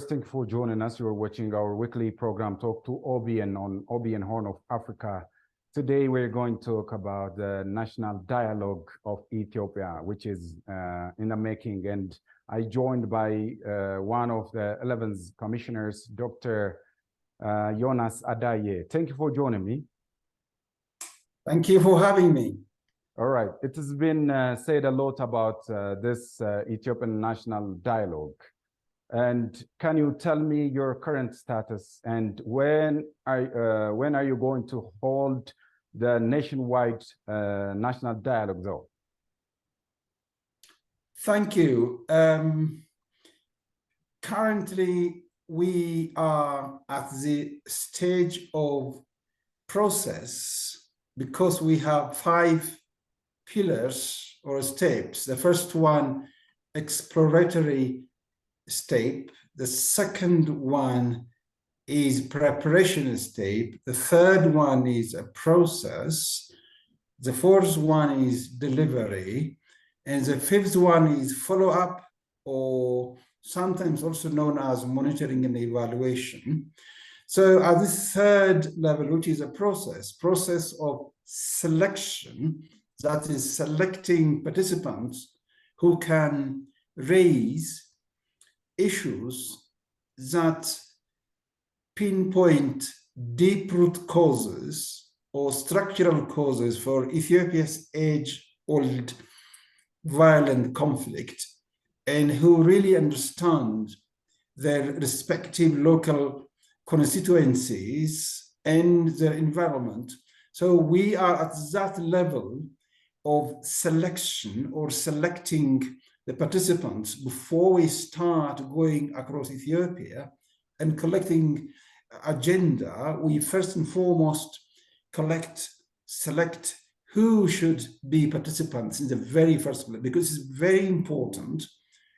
viewers, thank you for joining us. You're watching our weekly program, Talk to OBN, on OBN Horn of Africa. Today, we're going to talk about the National Dialogue of Ethiopia, which is in the making. And I joined by one of the 11 commissioners, Dr.Yonas Adaye. Thank you for joining me. Thank you for having me. All right. It has been said a lot about this Ethiopian National Dialogue. And can you tell me your current status and when are you going to hold the nationwide national dialogue, though? Thank you. Currently, we are at the stage of process because we have 5 pillars or steps. The first one, exploratory step. The second one is preparation step. The third one is a process. The fourth one is delivery. And the fifth one is follow-up, or sometimes also known as monitoring and evaluation. So at this third level, which is a process of selection, that is selecting participants who can raise issues that pinpoint deep-root causes or structural causes for Ethiopia's age-old violent conflict, and who really understand their respective local constituencies and their environment. So we are at that level of selection, or selecting the participants before we start going across Ethiopia and collecting agenda. We first and foremost select who should be participants in the very first place, because it's very important.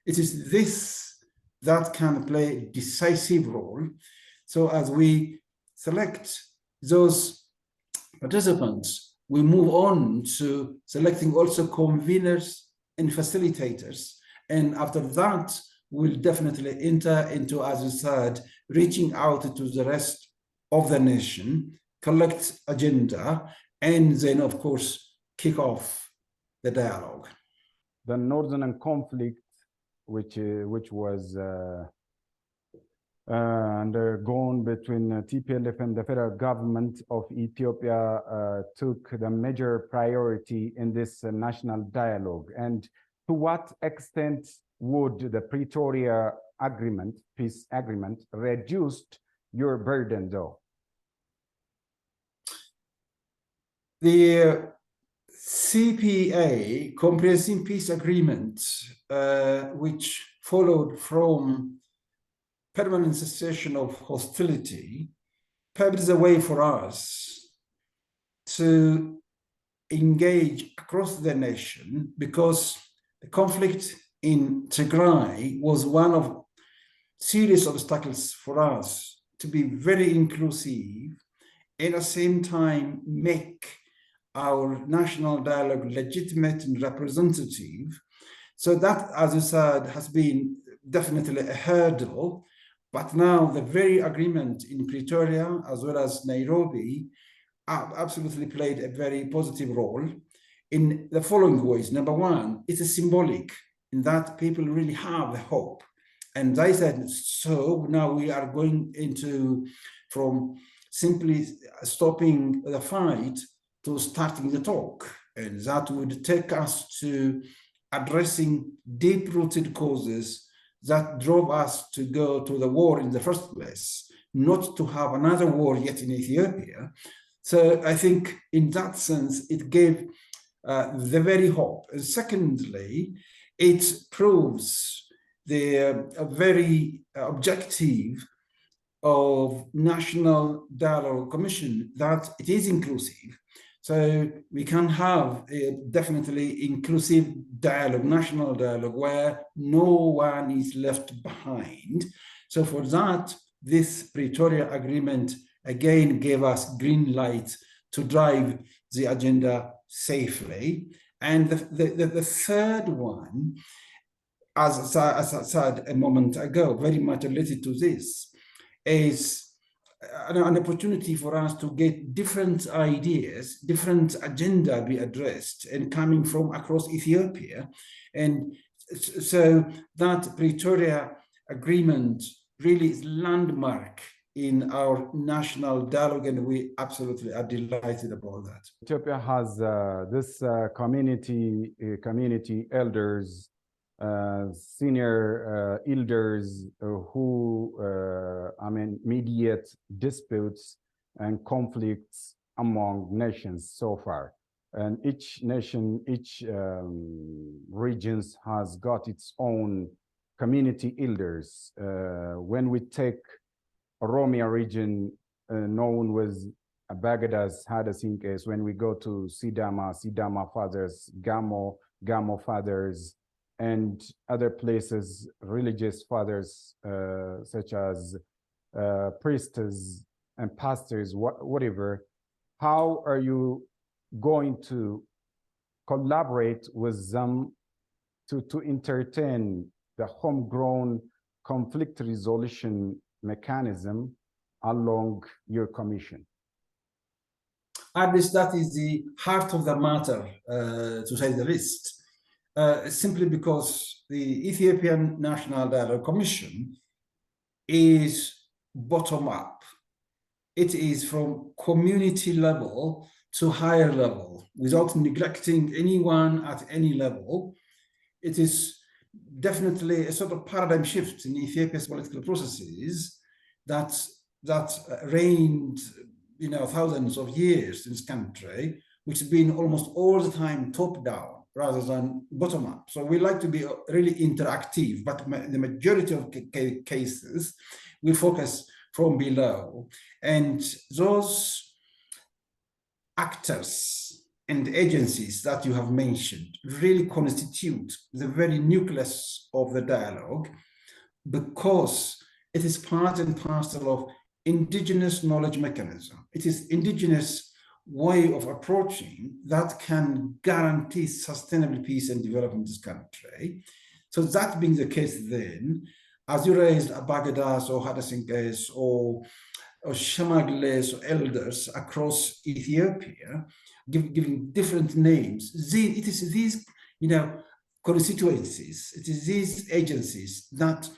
It is this that can play a decisive role. So as we select those participants, we move on to selecting also conveners and facilitators. And after that, we'll definitely enter into, as you said, reaching out to the rest of the nation, collect agenda, and then, of course, kick off the dialogue. The northern conflict, which was undergone between TPLF and the federal government of Ethiopia, took the major priority in this national dialogue. And to what extent would the Pretoria agreement, peace agreement, reduce your burden, though? The CPA, Comprehensive Peace Agreement, which followed from permanent cessation of hostility, paved the way for us to engage across the nation, because the conflict in Tigray was one of serious obstacles for us to be very inclusive and at the same time make our national dialogue legitimate and representative. So that, as you said, has been definitely a hurdle. But now the very agreement in Pretoria as well as Nairobi absolutely played a very positive role in the following ways. Number one, it's a symbolic in that people really have the hope. And they said, so now we are going into from simply stopping the fight to starting the talk. And that would take us to addressing deep-rooted causes that drove us to go to the war in the first place, not to have another war yet in Ethiopia. So I think in that sense, it gave the very hope. And secondly, it proves the very objective of National Dialogue Commission that it is inclusive. So we can have a definitely inclusive dialogue, national dialogue, where no one is left behind. So for that, this Pretoria Agreement again gave us green light to drive the agenda safely. And the third one as I said a moment ago, very much related to this, is an opportunity for us to get different ideas, different agenda be addressed and coming from across Ethiopia. And so that Pretoria agreement really is landmark in our national dialogue, and we absolutely are delighted about that. Ethiopia has this community elders, senior elders who mediate disputes and conflicts among nations so far. And each nation, each regions has got its own community elders. When we take Oromia region, known as Bagadas Hadasinkes, when we go to Sidama fathers, Gamo fathers, and other places, religious fathers, such as priests and pastors, whatever. How are you going to collaborate with them to entertain the homegrown conflict resolution mechanism along your commission? At least that is the heart of the matter, to say the least. Simply because the Ethiopian National Dialogue Commission is bottom up. It is from community level to higher level, without neglecting anyone at any level. It is definitely a sort of paradigm shift in Ethiopia's political processes that reigned, thousands of years in this country, which has been almost all the time top down rather than bottom up. So we like to be really interactive, but the majority of cases we focus from below. And those actors and agencies that you have mentioned really constitute the very nucleus of the dialogue, because it is part and parcel of indigenous knowledge mechanism. It is indigenous way of approaching that can guarantee sustainable peace and development in this country. So that being the case, then, as you raised Bagadas or Hadasinkes or Shamagles or elders across Ethiopia, giving different names, it is these constituencies, it is these agencies that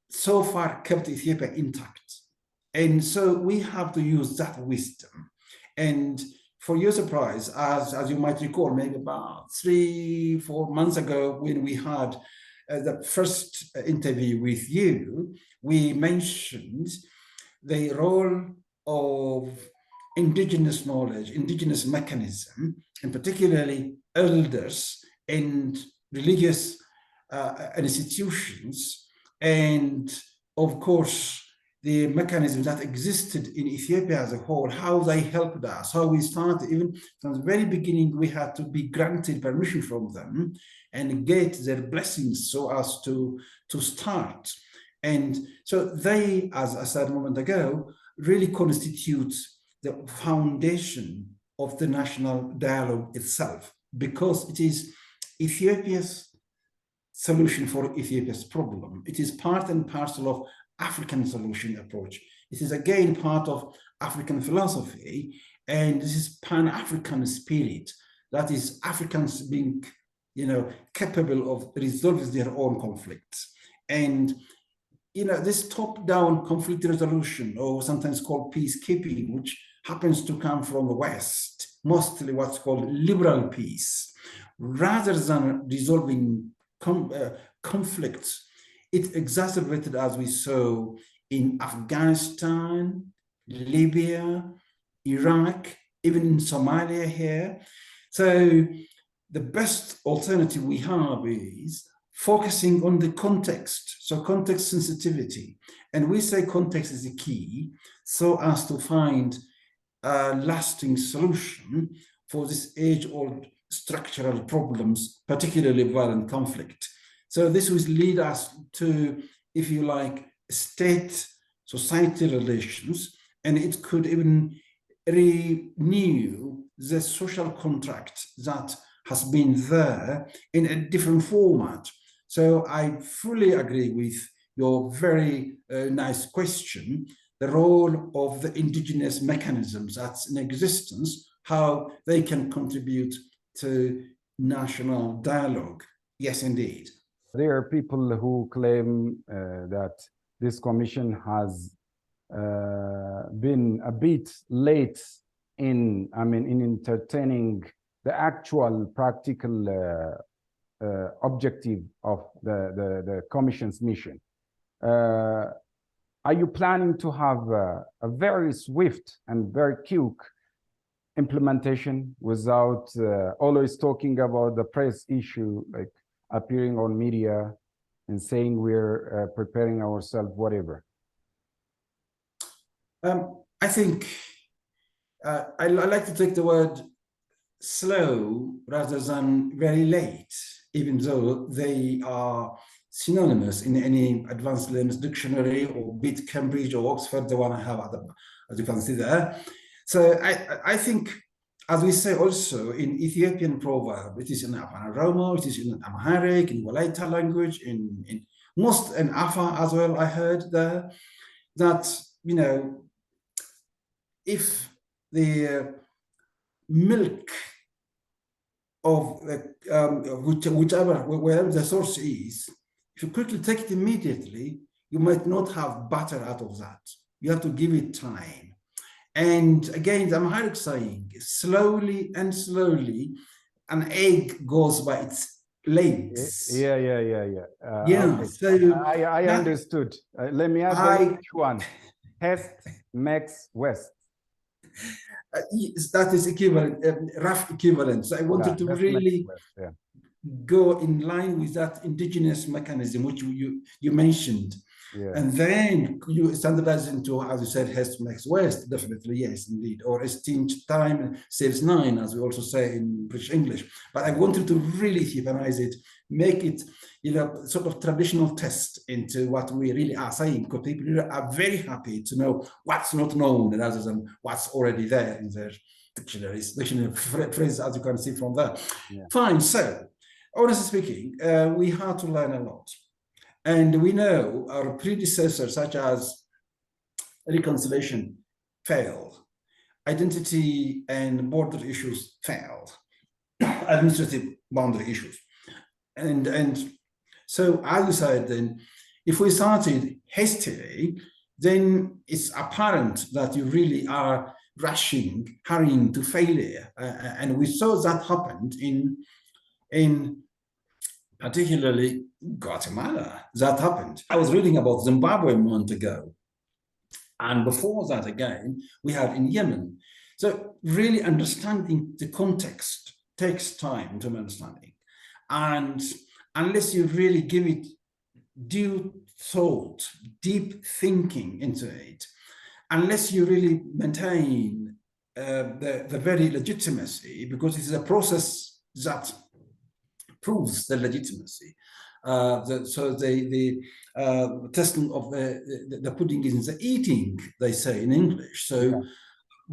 so far kept Ethiopia intact. And so we have to use that wisdom. And for your surprise, as you might recall, maybe about 3-4 months ago, when we had the first interview with you, we mentioned the role of indigenous knowledge, indigenous mechanism, and particularly elders and religious institutions, and of course, the mechanisms that existed in Ethiopia as a whole, how they helped us, how we started. Even from the very beginning, we had to be granted permission from them and get their blessings so as to start. And so they, as I said a moment ago, really constitute the foundation of the national dialogue itself, because it is Ethiopia's solution for Ethiopia's problem. It is part and parcel of African solution approach. It is again part of African philosophy, and this is Pan-African spirit, that is Africans being, capable of resolving their own conflicts. And this top-down conflict resolution, or sometimes called peacekeeping, which happens to come from the West, mostly what's called liberal peace, rather than resolving conflicts, it exacerbated, as we saw in Afghanistan, Libya, Iraq, even in Somalia here. So the best alternative we have is focusing on the context, so context sensitivity. And we say context is the key, so as to find a lasting solution for this age-old structural problems, particularly violent conflict. So this will lead us to, if you like, state-society relations, and it could even renew the social contract that has been there in a different format. So I fully agree with your very nice question, the role of the indigenous mechanisms that's in existence, how they can contribute to national dialogue. Yes, indeed. There are people who claim that this commission has been a bit late in entertaining the actual practical objective of the commission's mission. Are you planning to have a very swift and very quick implementation without always talking about the press issue, like appearing on media and saying we're preparing ourselves, whatever? I think I like to take the word slow rather than very late, even though they are synonymous in any advanced learners dictionary, or bit Cambridge or Oxford, the one I have, as you can see there. So I think, as we say also in Ethiopian proverb, it is in Afan Oromo, it is in Amharic, in Walaita language, in most in Afa as well, I heard there, that, you know, if the milk of wherever the source is, if you quickly take it immediately, you might not have butter out of that. You have to give it time. And again, the Amharic saying, slowly and slowly, an egg goes by its legs. Yeah. Yeah, Okay. so I understood. Let me add the English one. Haste makes West. that is equivalent, rough equivalent. So I wanted to really go in line with that indigenous mechanism which you mentioned. Yeah. And then you standardize into, as you said, haste makes West. Definitely, yes, indeed. Or esteemed time saves nine, as we also say in British English. But I wanted to really Ethiopianize it, make it, you know, sort of traditional test into what we really are saying, because people really are very happy to know what's not known rather than what's already there in their dictionary phrase, as you can see from there. Yeah. Fine. So, honestly speaking, we had to learn a lot. And we know our predecessors, such as reconciliation, failed. Identity and border issues failed. Administrative boundary issues. And so, as you said, then, if we started hastily, then it's apparent that you really are hurrying to failure. And we saw that happened in particularly Guatemala. That happened. I was reading about Zimbabwe a month ago. And before that, again, we had in Yemen. So really understanding the context takes time to understanding. And unless you really give it due thought, deep thinking into it, unless you really maintain the very legitimacy, because it is a process that proves the legitimacy. So the testing of the pudding is in the eating, they say in English. So yeah.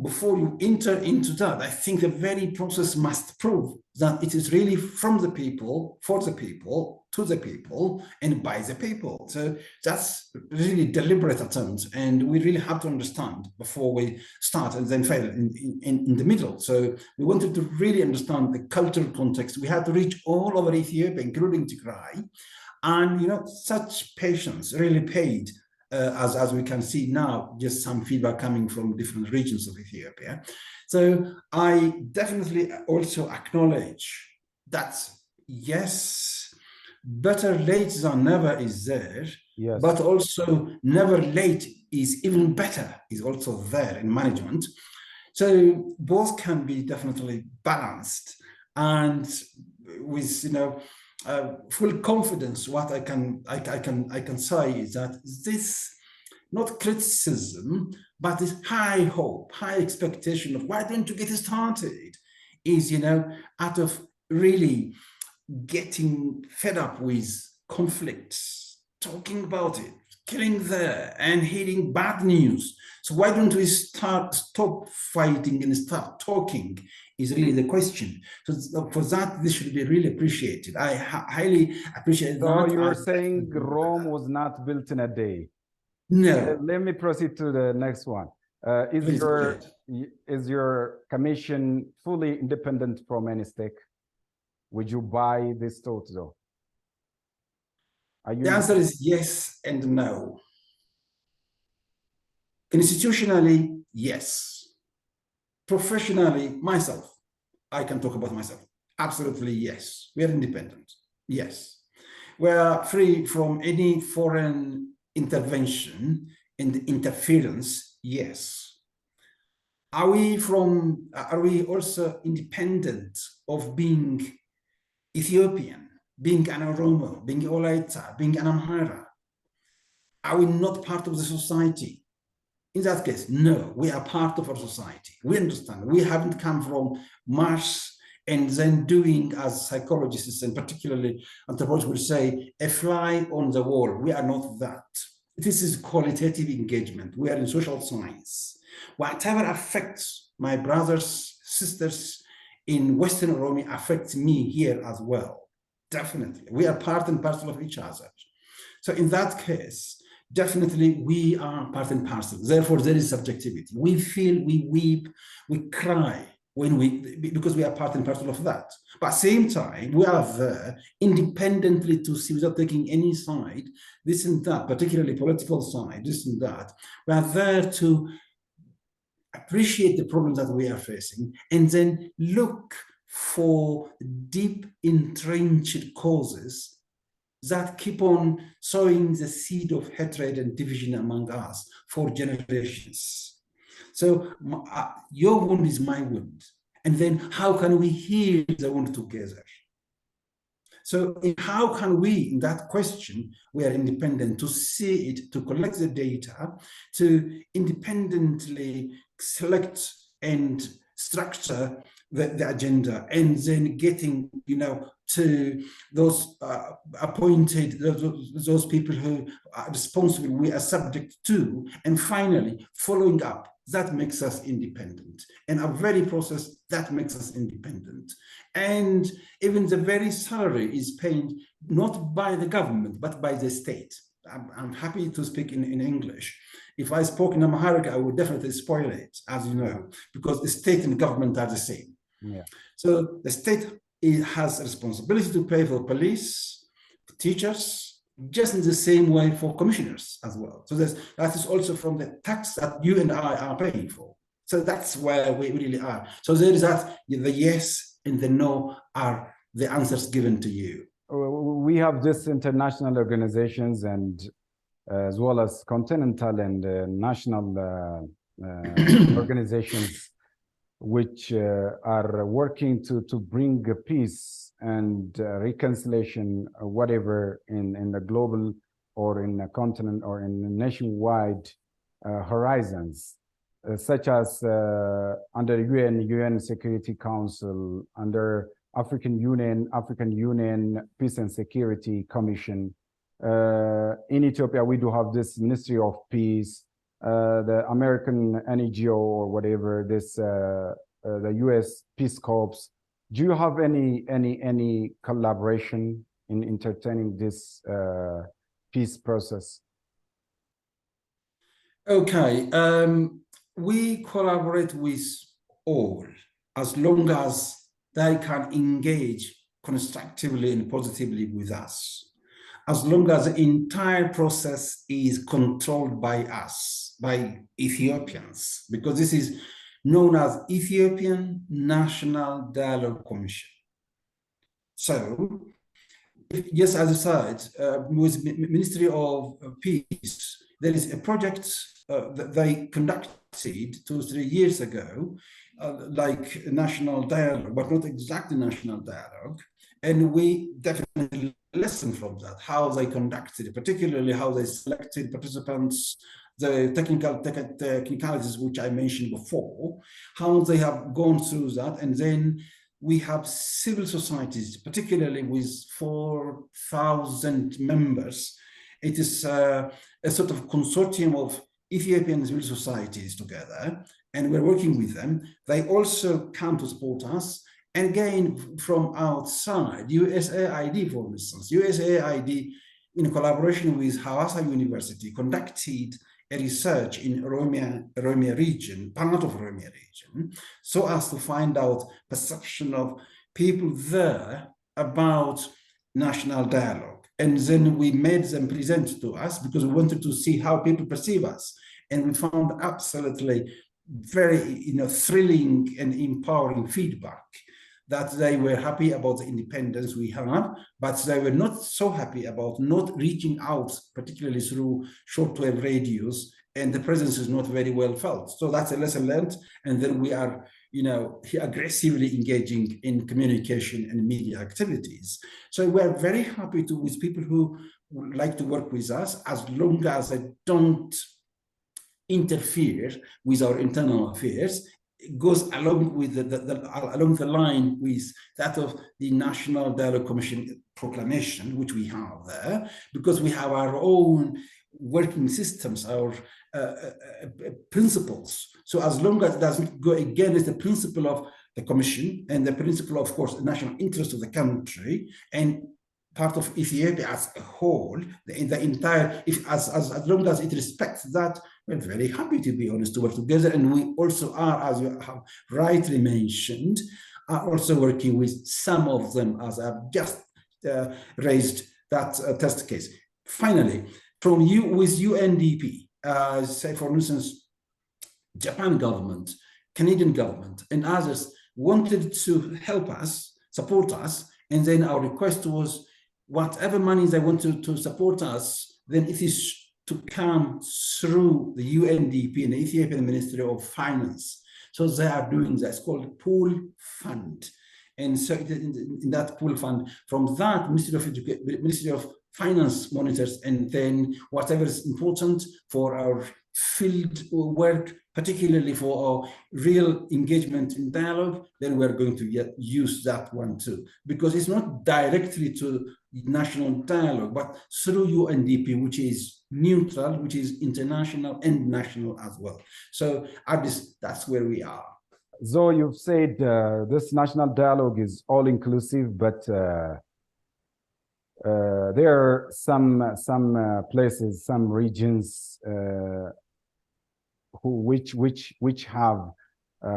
Before you enter into that, I think the very process must prove that it is really from the people, for the people, to the people, and by the people. So that's really deliberate attempt, and we really have to understand before we start and then fail in the middle. So we wanted to really understand the cultural context. We had to reach all over Ethiopia, including Tigray, and you know, such patience really paid. As we can see now, just some feedback coming from different regions of Ethiopia. So I definitely also acknowledge that, yes, better late than never is there, yes. But also never late is even better is also there in management. So both can be definitely balanced, and with, you know, full confidence, what I can say is that this, not criticism, but this high hope, high expectation of why don't you get started, is, you know, out of really getting fed up with conflicts, talking about it, killing there and hearing bad news. So why don't we stop fighting and start talking is really the question. So for that, this should be really appreciated. I highly appreciate So that. you're saying Rome was not built in a day. No. Let me proceed to the next one. Please go ahead. Is your commission fully independent from any stake? Would you buy this thought though? The answer is yes and no. Institutionally, yes. Professionally, myself, I can talk about myself. Absolutely, yes. We are independent. Yes. We are free from any foreign intervention and interference. Yes. Are we also independent of being Ethiopian, being an Oromo, being Olaita, being an Amhara? Are we not part of the society? In that case, no, we are part of our society. We understand. We haven't come from Mars and then doing, as psychologists and particularly anthropologists will say, a fly on the wall. We are not that. This is qualitative engagement. We are in social science. Whatever affects my brothers, sisters in Western Oromia affects me here as well. Definitely. We are part and parcel of each other. So in that case, definitely we are part and parcel. Therefore, there is subjectivity. We feel, we weep, we cry because we are part and parcel of that. But at the same time, we are there independently to see, without taking any side, this and that, particularly political side, this and that. We are there to appreciate the problems that we are facing and then look for deep entrenched causes that keep on sowing the seed of hatred and division among us for generations. So your wound is my wound. And then how can we heal the wound together? So how can we, in that question, we are independent to see it, to collect the data, to independently select and structure the agenda, and then getting, to those appointed, those people who are responsible, we are subject to, and finally following up. That makes us independent. And our very process, that makes us independent. And even the very salary is paid not by the government, but by the state. I'm happy to speak in English. If I spoke in Amharic, I would definitely spoil it, as you know, because the state and government are the same. Yeah. So the state has a responsibility to pay for police, for teachers, just in the same way for commissioners as well. So that is also from the tax that you and I are paying for. So that's where we really are. So there is that, the yes and the no are the answers given to you. We have this international organizations and as well as continental and national organizations which are working to bring peace and reconciliation, whatever, in the global or in a continent or in nationwide horizons, such as under UN Security Council, under African Union Peace and Security Commission. In Ethiopia, we do have this Ministry of Peace, the American NGO or whatever, the US Peace Corps. Do you have any collaboration in entertaining this peace process? Okay, we collaborate with all as long as they can engage constructively and positively with us, as long as the entire process is controlled by us, by Ethiopians, because this is known as Ethiopian National Dialogue Commission. So, yes, as I said, with Ministry of Peace, there is a project that they conducted 2-3 years ago, like national dialogue, but not exactly national dialogue. And we definitely lesson from that, how they conducted it, particularly how they selected participants, the technicalities which I mentioned before, how they have gone through that. And then we have civil societies, particularly with 4,000 members, It is a sort of consortium of Ethiopian civil societies together, and we're working with them. They also come to support us. And again, from outside, USAID, for instance, USAID, in collaboration with Hawassa University, conducted a research in Oromia region, part of Oromia region, so as to find out perception of people there about national dialogue. And then we made them present to us because we wanted to see how people perceive us. And we found absolutely very thrilling and empowering feedback that they were happy about the independence we have, but they were not so happy about not reaching out, particularly through shortwave radios, and the presence is not very well felt. So that's a lesson learned. And then we are, aggressively engaging in communication and media activities. So we're very happy with people who would like to work with us, as long as they don't interfere with our internal affairs. It goes along with along the line with that of the National Dialogue Commission proclamation, which we have there, because we have our own working systems, our principles. So as long as it doesn't go against the principle of the Commission and the principle, of course, the national interest of the country and part of Ethiopia as a whole, the entire, as long as it respects that, we're very happy, to be honest, to work together. And we also are, as you have rightly mentioned, are also working with some of them, as I've just raised that test case. Finally, with UNDP, say for instance, Japan government, Canadian government, and others wanted to help us, support us, and then our request was, whatever money they want to support us, then it is to come through the UNDP and the Ethiopian Ministry of Finance. So they are doing that. It's called pool fund. And so in that pool fund, from that, Ministry of Finance monitors, and then whatever is important for our field work, particularly for our real engagement in dialogue, then we're going to use that one too, because it's not directly to national dialogue, but through UNDP, which is neutral, which is international and national as well. So that's where we are. So you've said this national dialogue is all inclusive, but there are some places, some regions which have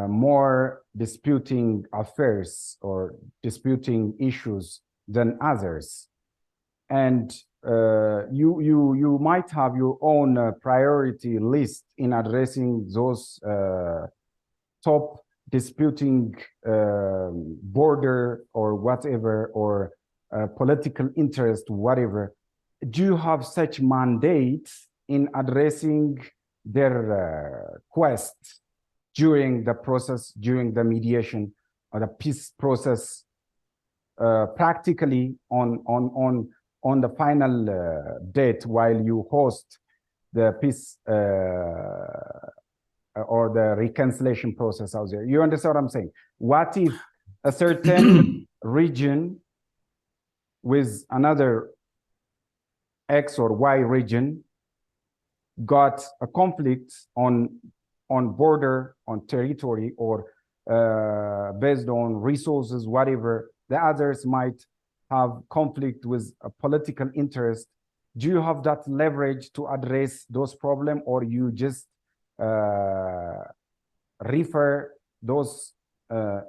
more disputing affairs or disputing issues than others, and you might have your own priority list in addressing those top disputing border or whatever, or political interest, whatever. Do you have such mandates in addressing their quest during the process, during the mediation or the peace process, practically on the final date, while you host the peace or the reconciliation process out there? You understand what I'm saying? What if a certain region with another X or Y region got a conflict on border, on territory, or based on resources, whatever? The others might have conflict with a political interest. Do you have that leverage to address those problems, or you just refer those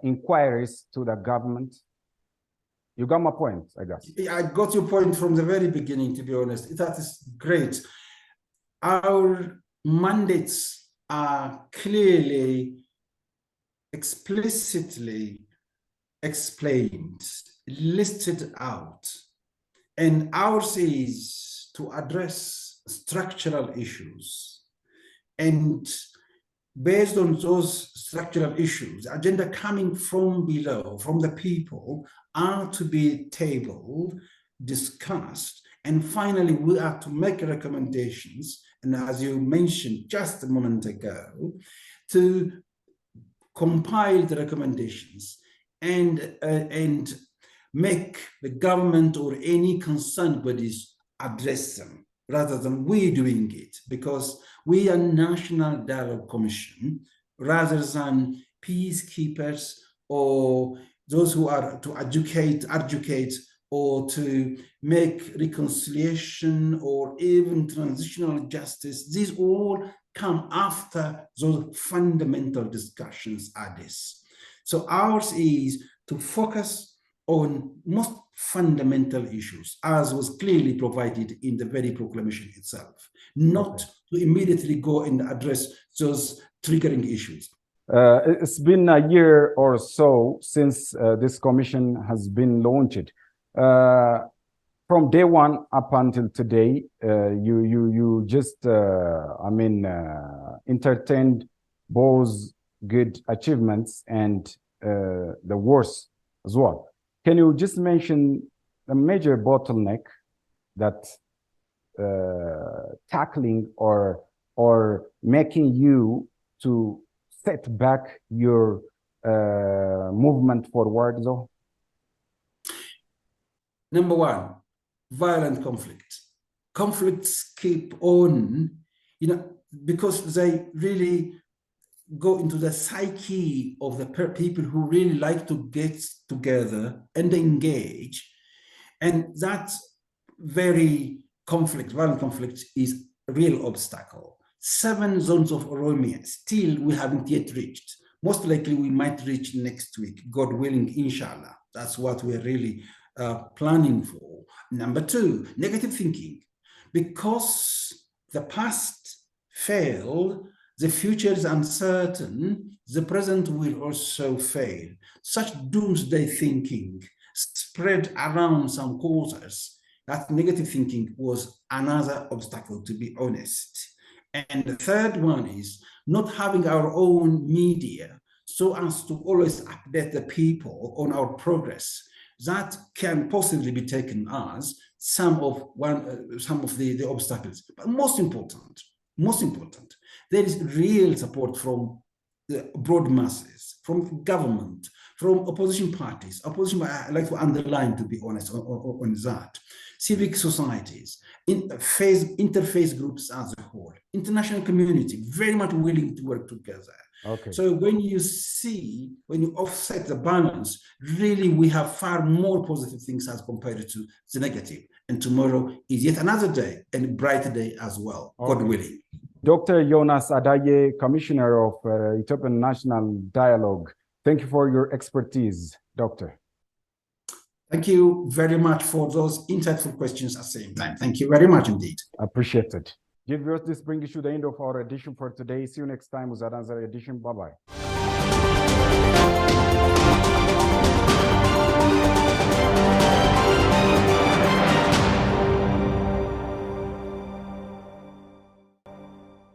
inquiries to the government? You got my point, I guess. I got your point from the very beginning, to be honest. That is great. Our mandates are clearly, explicitly explained, listed out. And ours is to address structural issues. And based on those structural issues, the agenda coming from below, from the people, are to be tabled, discussed, and finally we are to make recommendations, and as you mentioned just a moment ago, to compile the recommendations and make the government or any concerned bodies address them. rather than we doing it, because we are National Dialogue Commission rather than peacekeepers or those who are to educate or to make reconciliation or even transitional justice. These all come after those fundamental discussions are this. So ours is to focus on most fundamental issues, as was clearly provided in the very proclamation itself, not to immediately go and address those triggering issues. It's been a year or so since this commission has been launched. From day one up until today, you just entertained both good achievements and the worst as well. Can you just mention a major bottleneck that tackling or making you to set back your movement forward, though? Number one, violent conflict. Conflicts keep on, because they really go into the psyche of the people who really like to get together and engage. And that very violent conflict is a real obstacle. 7 zones of Oromia, still we haven't yet reached. Most likely we might reach next week, God willing, inshallah. That's what we're really planning for. Number 2, negative thinking. Because the past failed, the future is uncertain, the present will also fail. Such doomsday thinking spread around some quarters. That negative thinking was another obstacle, to be honest. And the third one is not having our own media so as to always update the people on our progress. That can possibly be taken as some of the obstacles. But most important, there is real support from the broad masses, from government, from opposition parties. I like to underline, to be honest, on that. Civic societies, interfaith groups as a whole, international community, very much willing to work together. Okay. So when you offset the balance, really we have far more positive things as compared to the negative. And tomorrow is yet another day and a brighter day as well, okay. God willing. Dr.Yonas Adaye, Commissioner of Ethiopian National Dialogue. Thank you for your expertise, Doctor. Thank you very much for those insightful questions at the same time. Thank you very much indeed. Appreciate it. Dear viewers, this brings you to the end of our edition for today. See you next time with another edition. Bye-bye.